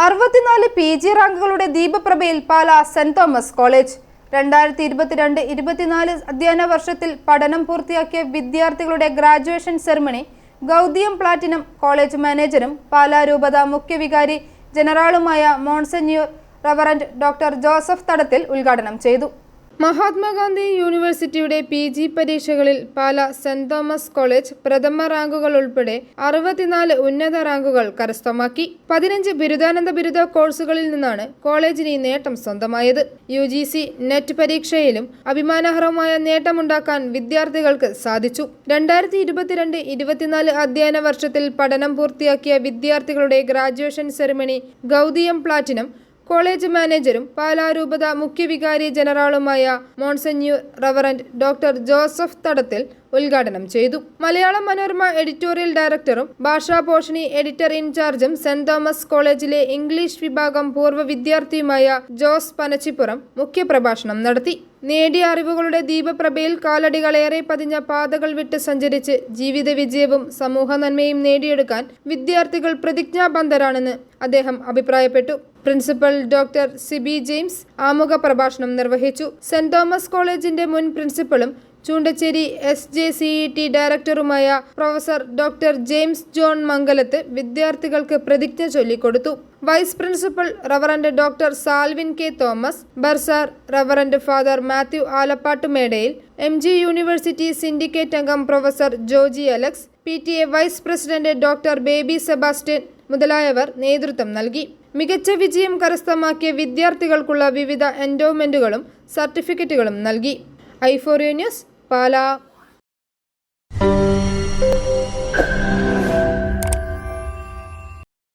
64 PG റാങ്കുകളുടെ ദീപപ്രഭയിൽ Pala saint Thomas college 2022-24 അധ്യയന വർഷത്തിൽ പഠനം പൂർത്തിയാക്കിയ വിദ്യാർത്ഥികളുടെ ഗ്രാജുവേഷൻ സെറിമണി ഗൗതിയം പ്ലാറ്റിനം കോളേജ് മാനേജരും പാലാ രൂപത മുഖ്യ വികാരി ജനറാളുമായ monsignor reverend doctor Joseph Thadathil ഉദ്ഘാടനം ചെയ്തു. മഹാത്മാഗാന്ധി യൂണിവേഴ്സിറ്റിയുടെ PG പരീക്ഷകളിൽ പാലാ സെന്റ് തോമസ് കോളേജ് പ്രഥമ റാങ്കുകൾ ഉൾപ്പെടെ 64 ഉന്നത റാങ്കുകൾ കരസ്ഥമാക്കി. 15 ബിരുദാനന്തര ബിരുദ കോഴ്സുകളിൽ നിന്നാണ് കോളേജിന് ഈ നേട്ടം സ്വന്തമായത്. UGC നെറ്റ് പരീക്ഷയിലും അഭിമാനാർഹമായ നേട്ടമുണ്ടാക്കാൻ വിദ്യാർത്ഥികൾക്ക് സാധിച്ചു. 2022-24 അധ്യയന വർഷത്തിൽ പഠനം പൂർത്തിയാക്കിയ വിദ്യാർത്ഥികളുടെ ഗ്രാജുവേഷൻ സെറിമണി ഗൗതിയം പ്ലാറ്റിനം കോളേജ് മാനേജരും പാലാ രൂപത മുഖ്യ വികാരി ജനറാളുമായ monsignor reverend doctor Joseph Thadathil ഉദ്ഘാടനം ചെയ്തു. മലയാളം മനോരമ എഡിറ്റോറിയൽ ഡയറക്ടറും ഭാഷാപോഷിണി എഡിറ്റർ ഇൻചാർജും സെന്റ് തോമസ് കോളേജിലെ ഇംഗ്ലീഷ് വിഭാഗം പൂർവ്വ വിദ്യാർത്ഥിയുമായ ജോസ് പനച്ചിപ്പുറം മുഖ്യപ്രഭാഷണം നടത്തി. നേടിയ അറിവുകളുടെ ദീപപ്രഭയിൽ കാലടികളേറെ പതിഞ്ഞ പാതകൾ വിട്ട് സഞ്ചരിച്ച് ജീവിത വിജയവും സമൂഹ നന്മയും നേടിയെടുക്കാൻ വിദ്യാർത്ഥികൾ പ്രതിജ്ഞാബദ്ധരാണെന്ന് അദ്ദേഹം അഭിപ്രായപ്പെട്ടു. പ്രിൻസിപ്പൽ ഡോക്ടർ സിബി ജെയിംസ് ആമുഖ പ്രഭാഷണം നിർവഹിച്ചു. സെന്റ് തോമസ് കോളേജിന്റെ മുൻ പ്രിൻസിപ്പലും ചൂണ്ടച്ചേരി SJCET ഡയറക്ടറുമായ professor doctor James John Mangalath വിദ്യാർത്ഥികൾക്ക് പ്രതിജ്ഞ ചൊല്ലിക്കൊടുത്തു. Vice principal reverend doctor Salvin K Thomas, bursar reverend father Mathew Alappattumedayil, MG university syndicate അംഗം professor Joji Alex, PTA vice president doctor Baby Sebastian മുതലായവർ നേതൃത്വം നൽകി. മികച്ച വിജയം കരസ്ഥമാക്കിയ വിദ്യാർത്ഥികൾക്കുള്ള വിവിധ എൻഡോവ്മെന്റുകളും സർട്ടിഫിക്കറ്റുകളും നൽകി. i4U news Pala.